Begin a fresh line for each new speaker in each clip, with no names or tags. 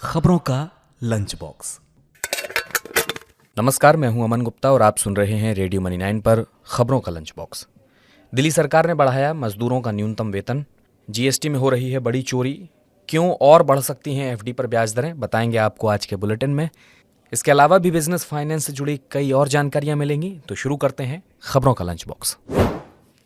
खबरों का lunch box.
नमस्कार, मैं हूं अमन गुप्ता और आप सुन रहे हैं रेडियो मनी 9 पर खबरों का लंच बॉक्स। दिल्ली सरकार ने बढ़ाया मजदूरों का न्यूनतम वेतन। जीएसटी में हो रही है बड़ी चोरी, क्यों और बढ़ सकती हैं एफडी पर ब्याज दरें, बताएंगे आपको आज के बुलेटिन में। इसके अलावा भी बिजनेस फाइनेंस से जुड़ी कई और जानकारियां मिलेंगी। तो शुरू करते हैं खबरों का लंच बॉक्स।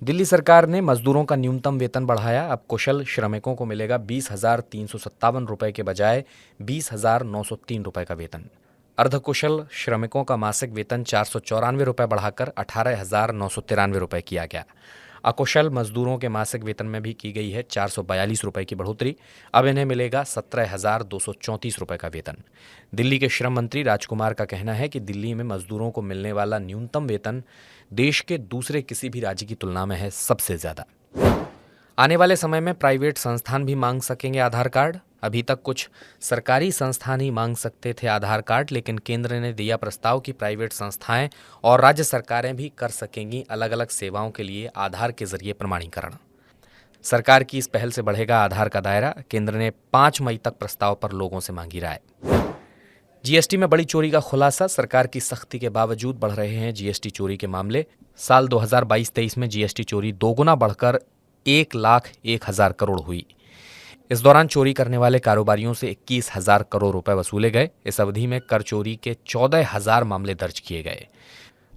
दिल्ली सरकार ने मजदूरों का न्यूनतम वेतन बढ़ाया। अब कुशल श्रमिकों को मिलेगा 20,357 रुपए के बजाय 20,903 रुपए का वेतन। अर्धकुशल श्रमिकों का मासिक वेतन 494 रुपए बढ़ाकर 18,993 रुपए किया गया। अकुशल मजदूरों के मासिक वेतन में भी की गई है 442 रुपए की बढ़ोतरी। अब इन्हें मिलेगा 17,234 रुपए का वेतन। दिल्ली के श्रम मंत्री राजकुमार का कहना है कि दिल्ली में मजदूरों को मिलने वाला न्यूनतम वेतन देश के दूसरे किसी भी राज्य की तुलना में है सबसे ज्यादा। आने वाले समय में प्राइवेट संस्थान भी मांग सकेंगे आधार कार्ड। अभी तक कुछ सरकारी संस्थान ही मांग सकते थे आधार कार्ड, लेकिन केंद्र ने दिया प्रस्ताव कि प्राइवेट संस्थाएं और राज्य सरकारें भी कर सकेंगी अलग अलग सेवाओं के लिए आधार के जरिए प्रमाणीकरण। सरकार की इस पहल से बढ़ेगा आधार का दायरा। केंद्र ने 5 मई तक प्रस्ताव पर लोगों से मांगी राय। जीएसटी में बड़ी चोरी का खुलासा। सरकार की सख्ती के बावजूद बढ़ रहे हैं जीएसटी चोरी के मामले। साल 2022-23 में जीएसटी चोरी दोगुना बढ़कर 1,01,000 करोड़ हुई। इस दौरान चोरी करने वाले कारोबारियों से 21,000 करोड़ रुपए वसूले गए। इस अवधि में कर चोरी के 14,000 मामले दर्ज किए गए।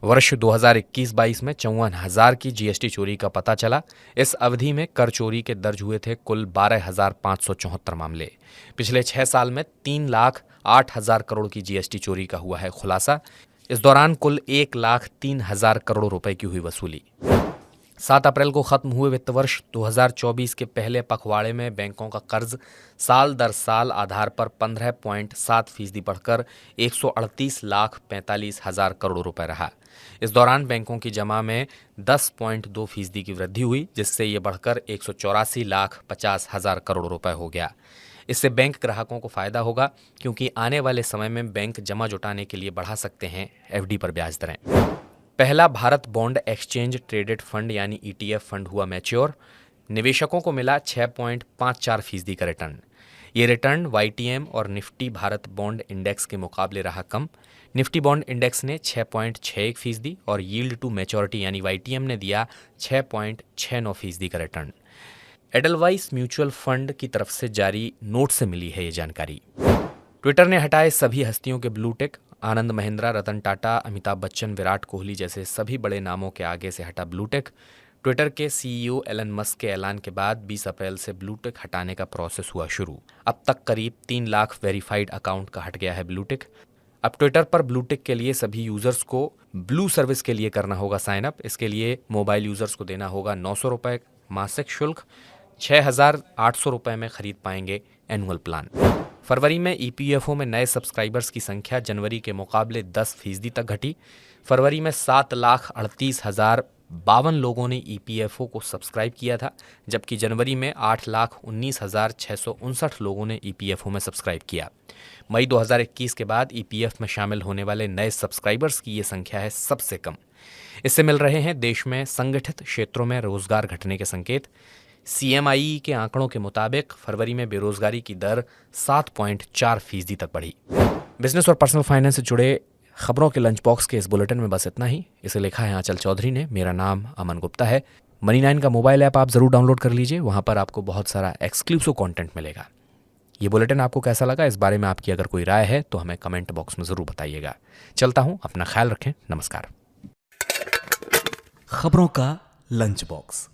वर्ष 2021-22 में 54,000 की जीएसटी चोरी का पता चला। इस अवधि में कर चोरी के दर्ज हुए थे कुल 12,574 मामले। पिछले 6 साल में 3,08,000 करोड़ की जीएसटी चोरी का हुआ है खुलासा। इस दौरान कुल 1,03,000 करोड़ रुपए की हुई वसूली। 7 अप्रैल को खत्म हुए वित्त वर्ष 2024 के पहले पखवाड़े में बैंकों का कर्ज साल दर साल आधार पर 15.7% बढ़कर 138,45,000 करोड़ रुपए रहा। इस दौरान बैंकों की जमा में 10.2% की वृद्धि हुई, जिससे ये बढ़कर 184,50,000 करोड़ रुपए हो गया। इससे बैंक ग्राहकों को फायदा होगा, क्योंकि आने वाले समय में बैंक जमा जुटाने के लिए बढ़ा सकते हैं एफडी पर ब्याज दरें। पहला Bharat bond exchange traded fund यानी ईटीएफ फंड हुआ मैच्योर। निवेशकों को मिला 6.54% का रिटर्न। ये रिटर्न वाईटीएम और निफ्टी भारत बॉन्ड इंडेक्स के मुकाबले रहा कम। निफ्टी बॉन्ड इंडेक्स ने 6.61% और यील्ड टू मैच्योरिटी यानी वाईटीएम ने दिया 6.69% का रिटर्न। एडलवाइस म्यूचुअल फंड की तरफ से जारी नोट से मिली है ये जानकारी। ट्विटर ने हटाए सभी हस्तियों के ब्लू टिक। आनंद महिंद्रा, रतन टाटा, अमिताभ बच्चन, विराट कोहली जैसे सभी बड़े नामों के आगे से हटा ब्लू टिक। ट्विटर के सीईओ एलन मस्क के ऐलान के बाद 20 अप्रैल से ब्लू टिक हटाने का प्रोसेस हुआ शुरू। अब तक करीब 3 लाख वेरीफाइड अकाउंट का हट गया है ब्लू टिक। अब ट्विटर पर ब्लू टिक के लिए सभी यूजर्स को ब्लू सर्विस के लिए करना होगा साइन अप। इसके लिए मोबाइल यूजर्स को देना होगा 900 रुपए मासिक शुल्क। 6,800 रुपए में खरीद पाएंगे एनुअल प्लान। फरवरी में ईपीएफओ में नए सब्सक्राइबर्स की संख्या जनवरी के मुकाबले 10% तक घटी। फरवरी में 7,38,052 लोगों ने ईपीएफओ को सब्सक्राइब किया था, जबकि जनवरी में 8,19,659 लोगों ने ईपीएफओ में सब्सक्राइब किया। मई 2021 के बाद ईपीएफ में शामिल होने वाले नए सब्सक्राइबर्स की ये संख्या है सबसे कम। इससे मिल रहे हैं देश में संगठित क्षेत्रों में रोजगार घटने के संकेत। सीएमआई के आंकड़ों के मुताबिक फरवरी में बेरोजगारी की दर 7.4% तक बढ़ी। बिजनेस और पर्सनल फाइनेंस से जुड़े खबरों के लंच बॉक्स के इस बुलेटिन में बस इतना ही। इसे लिखा है आंचल चौधरी ने। मेरा नाम अमन गुप्ता है। मनी 9 का मोबाइल ऐप आप जरूर डाउनलोड कर लीजिए। वहां पर आपको बहुत सारा एक्सक्लूसिव कंटेंट मिलेगा। ये बुलेटिन आपको कैसा लगा, इस बारे में आपकी अगर कोई राय है तो हमें कमेंट बॉक्स में जरूर बताइएगा। चलता हूं, अपना ख्याल रखें। नमस्कार।
खबरों का लंच बॉक्स।